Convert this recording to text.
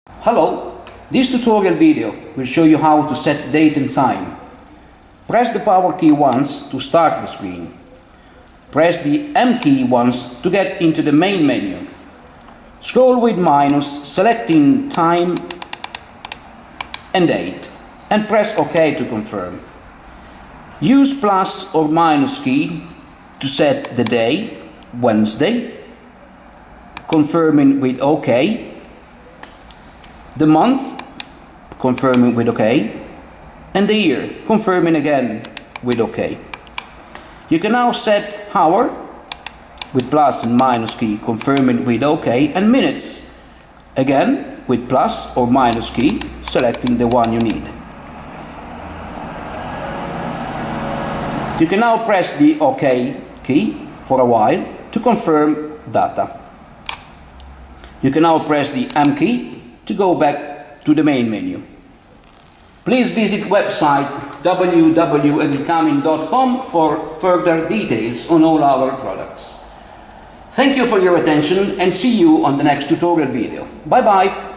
Hello, this tutorial video will show you how to set date and time. Press the power key once to start the screen. Press the M key once to get into the main menu. Scroll with minus, selecting time and date, and press OK to confirm. Use plus or minus key to set the day, Wednesday, confirming with OK. The month, confirming with OK, and the year, confirming again with OK. You can now set hour with plus and minus key, confirming with OK, and minutes, again with plus or minus key, selecting the one you need. You can now press the OK key for a while to confirm data. You can now press the M key to go back to the main menu. Please visit website www.edilkamin.com for further details on all our products. Thank you for your attention and see you on the next tutorial video. Bye bye.